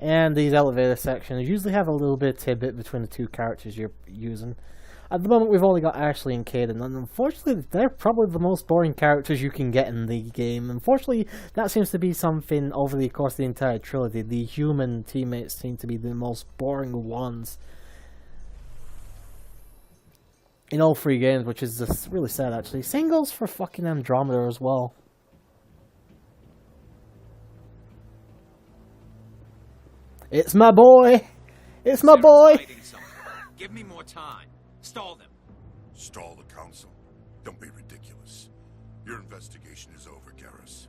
And these elevator sections usually have a little bit of tidbit between the two characters you're using. At the moment, we've only got Ashley and Caden, and unfortunately, they're probably the most boring characters you can get in the game. Unfortunately, that seems to be something over the course of the entire trilogy. The human teammates seem to be the most boring ones in all three games, which is just really sad, actually. Same goes for fucking Andromeda as well. It's my boy! It's my boy! Give me more time. Stall them. Stall the council? Don't be ridiculous. Your investigation is over, Garrus.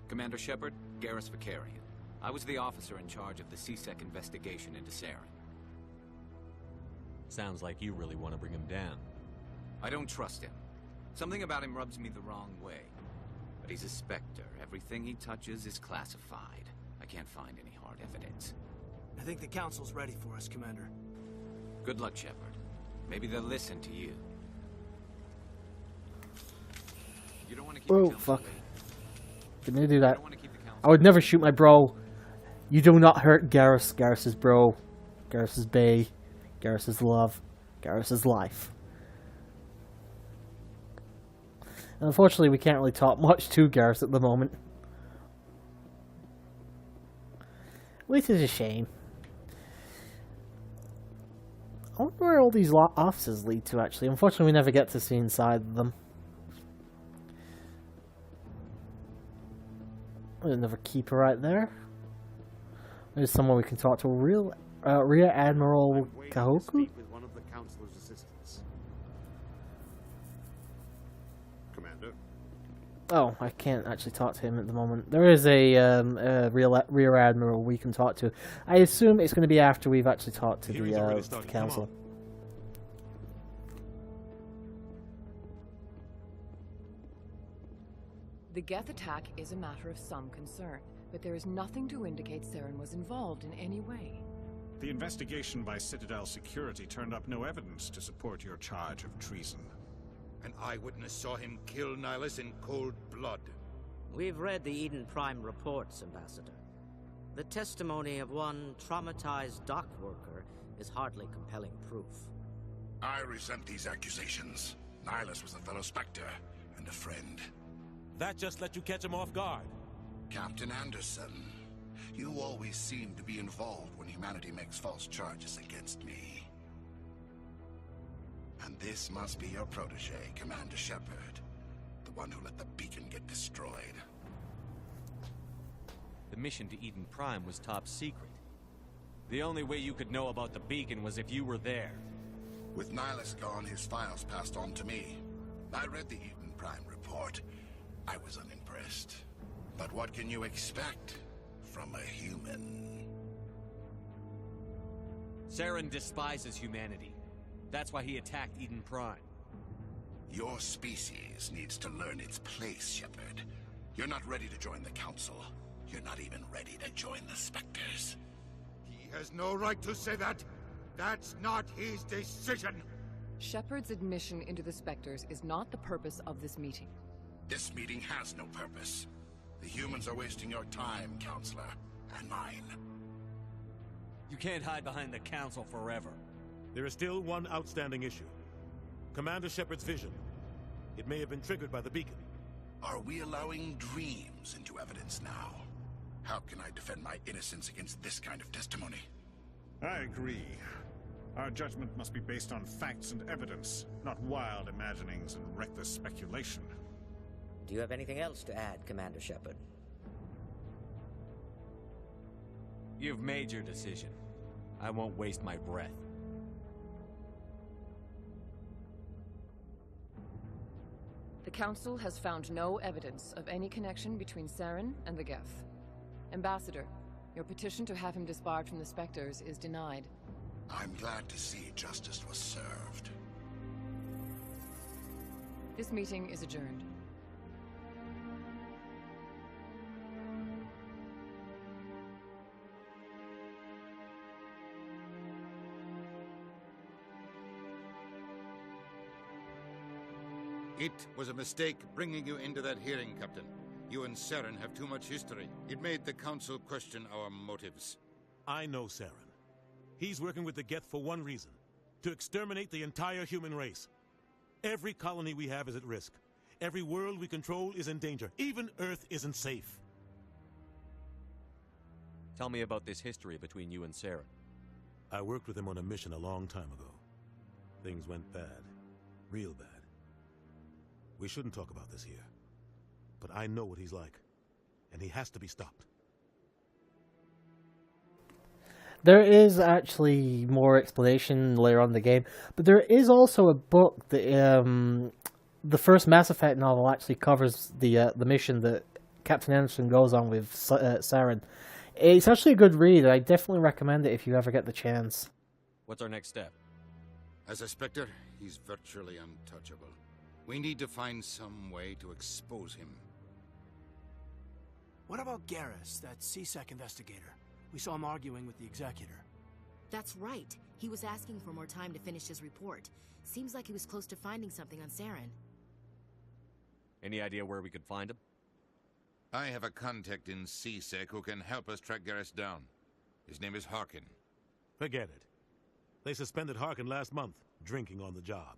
Commander Shepard, Garrus Vicarian. I was the officer in charge of the CSEC investigation into Saren. Sounds like you really want to bring him down. I don't trust him. Something about him rubs me the wrong way. But he's a Spectre. Everything he touches is classified. I can't find any hard evidence. I think the council's ready for us, Commander. Good luck, Shepard. Maybe they'll listen to you. You don't want to keep Oh, the council fuck. waiting. Didn't mean to do You that. don't want to keep the council I would never shoot my bro. You do not hurt Garrus. Garrus is bro. Garrus is bae. Garrus is love. Garrus is life. And unfortunately, we can't really talk much to Garrus at the moment. Which is a shame. I wonder where all these offices lead to, actually. Unfortunately, we never get to see inside of them. There's another keeper right there. There's someone we can talk to. Rear Admiral Kahoku? With one of the council's assistants. Commander? Oh, I can't actually talk to him at the moment. There is a Rear Admiral we can talk to. I assume it's going to be after we've actually talked to the council. The Geth attack is a matter of some concern, but there is nothing to indicate Saren was involved in any way. The investigation by Citadel Security turned up no evidence to support your charge of treason. An eyewitness saw him kill Nihilus in cold blood. We've read the Eden Prime reports, Ambassador. The testimony of one traumatized dock worker is hardly compelling proof. I resent these accusations. Nihilus was a fellow Spectre and a friend. That just let you catch him off guard. Captain Anderson, you always seem to be involved when humanity makes false charges against me. And this must be your protege, Commander Shepard. The one who let the beacon get destroyed. The mission to Eden Prime was top secret. The only way you could know about the beacon was if you were there. With Nihilus gone, his files passed on to me. I read the Eden Prime report. I was unimpressed. But what can you expect from a human? Saren despises humanity. That's why he attacked Eden Prime. Your species needs to learn its place, Shepard. You're not ready to join the Council. You're not even ready to join the Spectres. He has no right to say that. That's not his decision. Shepard's admission into the Spectres is not the purpose of this meeting. This meeting has no purpose. The humans are wasting your time, Counselor, and mine. You can't hide behind the Council forever. There is still one outstanding issue. Commander Shepard's vision. It may have been triggered by the beacon. Are we allowing dreams into evidence now? How can I defend my innocence against this kind of testimony? I agree. Our judgment must be based on facts and evidence, not wild imaginings and reckless speculation. Do you have anything else to add, Commander Shepard? You've made your decision. I won't waste my breath. The Council has found no evidence of any connection between Saren and the Geth. Ambassador, your petition to have him disbarred from the Spectres is denied. I'm glad to see justice was served. This meeting is adjourned. It was a mistake bringing you into that hearing, Captain. You and Saren have too much history. It made the Council question our motives. I know Saren. He's working with the Geth for one reason. To exterminate the entire human race. Every colony we have is at risk. Every world we control is in danger. Even Earth isn't safe. Tell me about this history between you and Saren. I worked with him on a mission a long time ago. Things went bad. Real bad. We shouldn't talk about this here. But I know what he's like. And he has to be stopped. There is actually more explanation later on in the game, but there is also a book that the first Mass Effect novel actually covers the mission that Captain Anderson goes on with Saren. It's actually a good read. I definitely recommend it if you ever get the chance. What's our next step? As a Spectre, he's virtually untouchable. We need to find some way to expose him. What about Garrus, that CSEC investigator? We saw him arguing with the Executor. That's right. He was asking for more time to finish his report. Seems like he was close to finding something on Saren. Any idea where we could find him? I have a contact in CSEC who can help us track Garrus down. His name is Harkin. Forget it. They suspended Harkin last month, drinking on the job.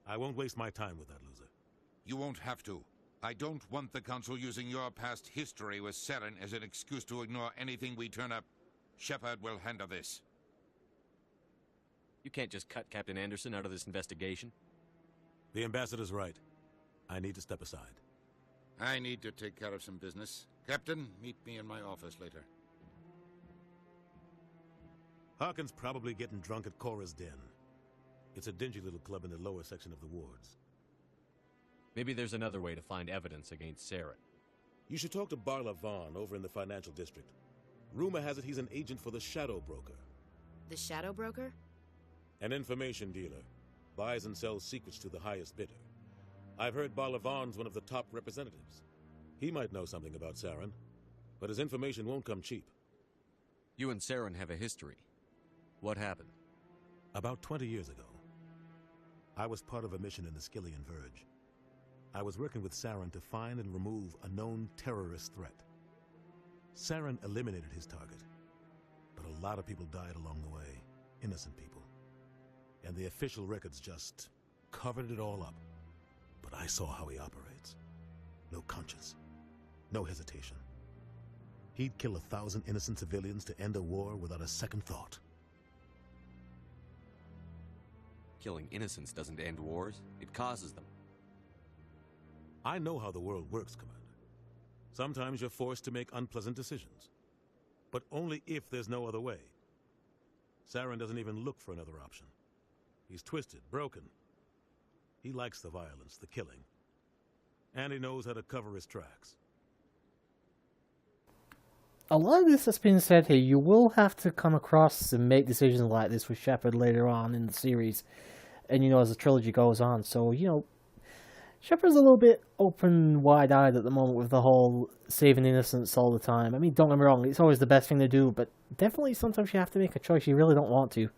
I won't waste my time with that loser. You won't have to. I don't want the Council using your past history with Saren as an excuse to ignore anything we turn up. Shepard will handle this. You can't just cut Captain Anderson out of this investigation. The Ambassador's right. I need to step aside. I need to take care of some business. Captain, meet me in my office later. Harkin's probably getting drunk at Cora's Den. It's a dingy little club in the lower section of the wards. Maybe there's another way to find evidence against Saren. You should talk to Barla Vaughn over in the financial district. Rumor has it he's an agent for the Shadow Broker. The Shadow Broker? An information dealer. Buys and sells secrets to the highest bidder. I've heard Barla Vaughn's one of the top representatives. He might know something about Saren, but his information won't come cheap. You and Saren have a history. What happened? About 20 years ago, I was part of a mission in the Skillian Verge. I was working with Saren to find and remove a known terrorist threat. Saren eliminated his target, but a lot of people died along the way, innocent people. And the official records just covered it all up. But I saw how he operates. No conscience, no hesitation. He'd kill 1,000 innocent civilians to end a war without a second thought. Killing innocents doesn't end wars, it causes them. I know how the world works, Commander. Sometimes you're forced to make unpleasant decisions. But only if there's no other way. Saren doesn't even look for another option. He's twisted, broken. He likes the violence, the killing. And he knows how to cover his tracks. A lot of this has been said here. You will have to come across and make decisions like this with Shepard later on in the series. And, as the trilogy goes on. So, Shepard's a little bit open, wide-eyed at the moment with the whole saving innocents all the time. I mean, don't get me wrong, it's always the best thing to do, but definitely sometimes you have to make a choice you really don't want to.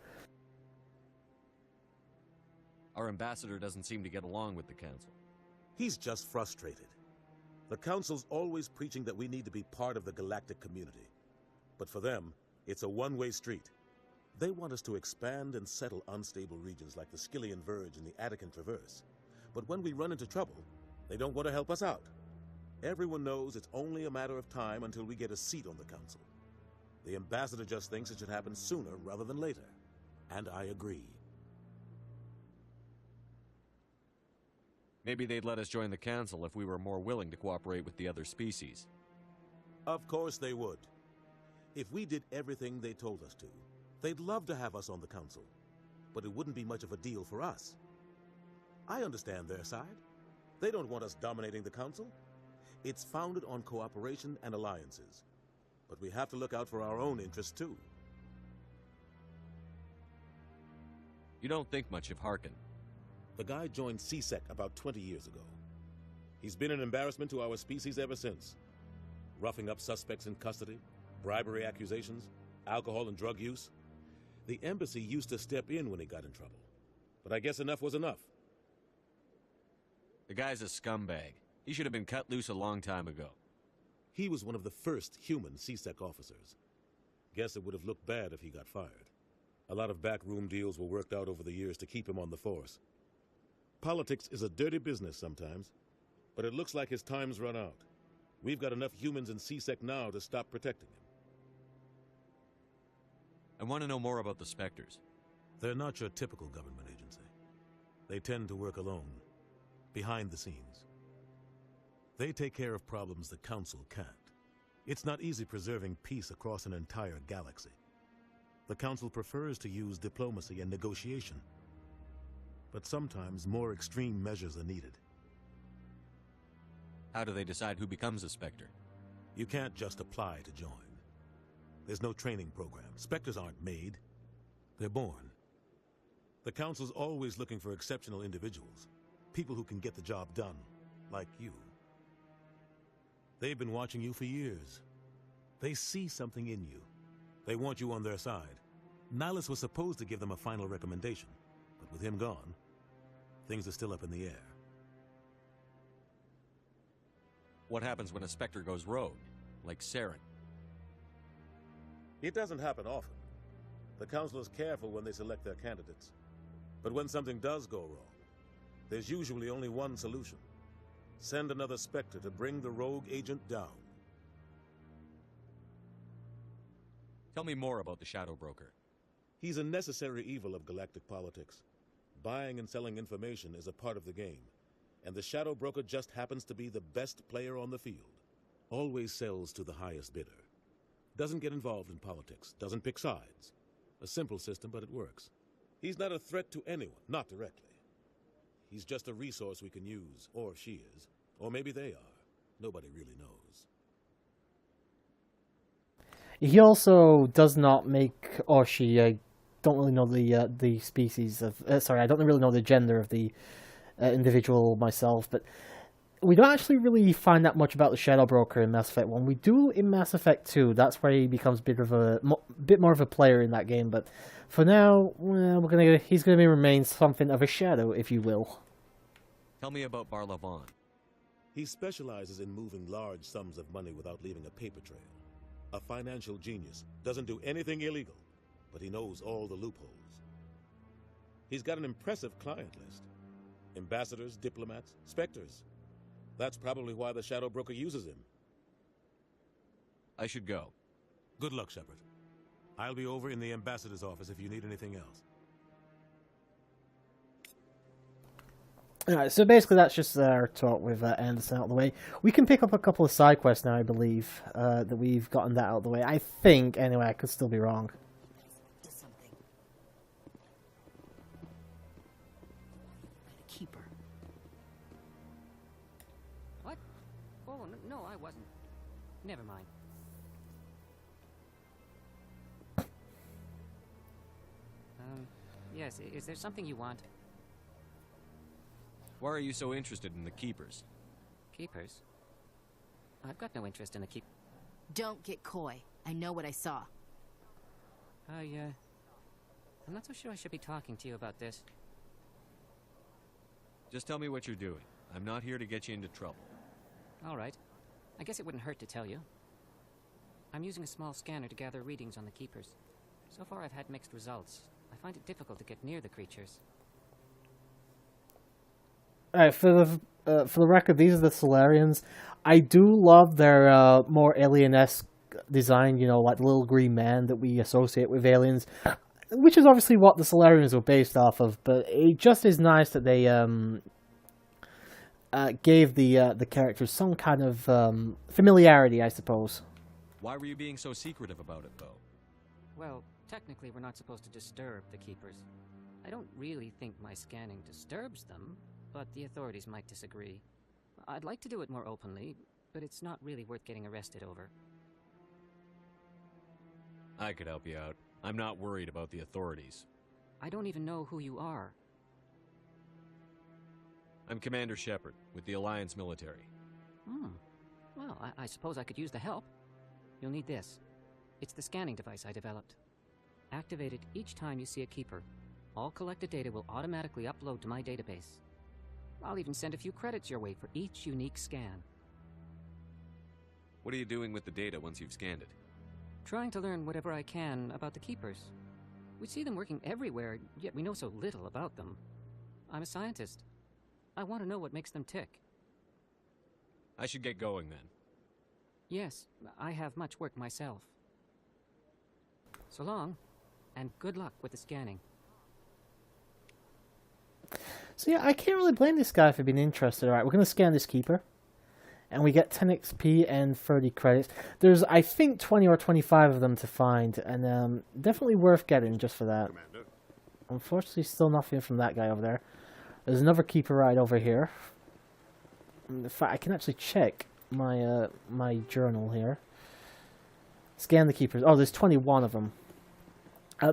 Our ambassador doesn't seem to get along with the Council. He's just frustrated. The Council's always preaching that we need to be part of the galactic community. But for them, it's a one-way street. They want us to expand and settle unstable regions like the Skillian Verge and the Attican Traverse. But when we run into trouble, they don't want to help us out. Everyone knows it's only a matter of time until we get a seat on the Council. The Ambassador just thinks it should happen sooner rather than later. And I agree. Maybe they'd let us join the Council if we were more willing to cooperate with the other species. Of course they would. If we did everything they told us to, they'd love to have us on the Council. But it wouldn't be much of a deal for us. I understand their side. They don't want us dominating the Council. It's founded on cooperation and alliances. But we have to look out for our own interests, too. You don't think much of Harkin. The guy joined CSEC about 20 years ago. He's been an embarrassment to our species ever since. Roughing up suspects in custody, bribery accusations, alcohol and drug use. The embassy used to step in when he got in trouble. But I guess enough was enough. The guy's a scumbag. He should have been cut loose a long time ago. He was one of the first human CSEC officers. Guess it would have looked bad if he got fired. A lot of backroom deals were worked out over the years to keep him on the force. Politics is a dirty business sometimes, but it looks like his time's run out. We've got enough humans in CSEC now to stop protecting him. I want to know more about the Spectres. They're not your typical government agency. They tend to work alone, behind the scenes. They take care of problems the Council can't. It's not easy preserving peace across an entire galaxy. The Council prefers to use diplomacy and negotiation. But sometimes more extreme measures are needed. How do they decide who becomes a Spectre? You can't just apply to join. There's no training program. Spectres aren't made. They're born. The Council's always looking for exceptional individuals. People who can get the job done, like you. They've been watching you for years. They see something in you. They want you on their side. Nihilus was supposed to give them a final recommendation, but with him gone, things are still up in the air. What happens when a Spectre goes rogue, like Saren? It doesn't happen often. The Council is careful when they select their candidates. But when something does go wrong, there's usually only one solution. Send another Spectre to bring the rogue agent down. Tell me more about the Shadow Broker. He's a necessary evil of galactic politics. Buying and selling information is a part of the game, and the Shadow Broker just happens to be the best player on the field. Always sells to the highest bidder. Doesn't get involved in politics, doesn't pick sides. A simple system, but it works. He's not a threat to anyone, not directly. He's just a resource we can use, or she is. Or maybe they are. Nobody really knows. He also does not make, or she, I don't really know the species of, sorry, I don't really know the gender of the individual myself, but we don't actually really find that much about the Shadow Broker in Mass Effect 1. We do in Mass Effect 2. That's where he becomes a bit more of a player in that game. But for now, well, he's going to remain something of a shadow, if you will. Tell me about Barla Vaughn. He specializes in moving large sums of money without leaving a paper trail. A financial genius. Doesn't do anything illegal, but he knows all the loopholes. He's got an impressive client list. Ambassadors, diplomats, Spectres. That's probably why the Shadow Broker uses him. I should go. Good luck, Shepard. I'll be over in the ambassador's office if you need anything else. Alright, so basically that's just our talk with Anderson out of the way. We can pick up a couple of side quests now, I believe, that we've gotten that out of the way. I think, anyway, I could still be wrong. Keeper. What? Oh, no, I wasn't. Never mind. Yes, is there something you want? Why are you so interested in the Keepers? Keepers? I've got no interest in the keep... Don't get coy. I know what I saw. I'm not so sure I should be talking to you about this. Just tell me what you're doing. I'm not here to get you into trouble. All right. I guess it wouldn't hurt to tell you. I'm using a small scanner to gather readings on the Keepers. So far I've had mixed results. I find it difficult to get near the creatures. Alright, for the record, these are the Solarians. I do love their more alien-esque design, you know, like the little green man that we associate with aliens, which is obviously what the Solarians were based off of, but it just is nice that they gave the characters some kind of familiarity, I suppose. Why were you being so secretive about it, though? Well, technically we're not supposed to disturb the Keepers. I don't really think my scanning disturbs them, but the authorities might disagree. I'd like to do it more openly, but it's not really worth getting arrested over. I could help you out. I'm not worried about the authorities. I don't even know who you are. I'm Commander Shepard, with the Alliance military. Well, I suppose I could use the help. You'll need this. It's the scanning device I developed. Activate it each time you see a Keeper. All collected data will automatically upload to my database. I'll even send a few credits your way for each unique scan. What are you doing with the data once you've scanned it? Trying to learn whatever I can about the Keepers. We see them working everywhere, yet we know so little about them. I'm a scientist. I want to know what makes them tick. I should get going then. Yes, I have much work myself. So long, and good luck with the scanning. So yeah, I can't really blame this guy for being interested. Alright, we're going to scan this Keeper. And we get 10 XP and 30 credits. There's, I think, 20 or 25 of them to find. And definitely worth getting just for that. Commander. Unfortunately, still nothing from that guy over there. There's another Keeper right over here. In fact, I can actually check my my journal here. Scan the Keepers. Oh, there's 21 of them.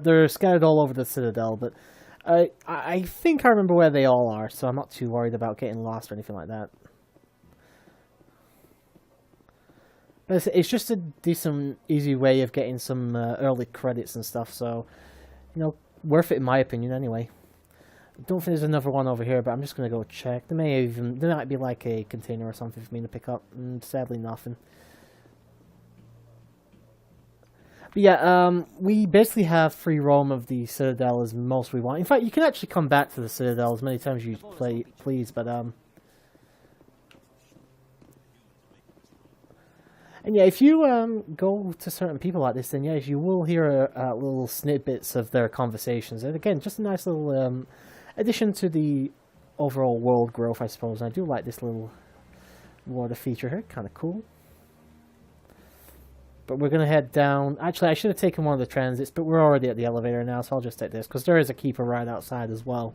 They're scattered all over the Citadel, but I think I remember where they all are, so I'm not too worried about getting lost or anything like that. But it's just a decent, easy way of getting some early credits and stuff, so, you know, worth it in my opinion anyway. I don't think there's another one over here, but I'm just going to go check. There might be like a container or something for me to pick up, and sadly nothing. But yeah, we basically have free roam of the Citadel as most we want. In fact, you can actually come back to the Citadel as many times as you please, but and yeah, if you go to certain people like this, then yes, you will hear little snippets of their conversations. And again, just a nice little addition to the overall world growth, I suppose. And I do like this little water feature here, kind of cool. But we're going to head down. Actually, I should have taken one of the transits, but we're already at the elevator now, so I'll just take this, because there is a Keeper right outside as well.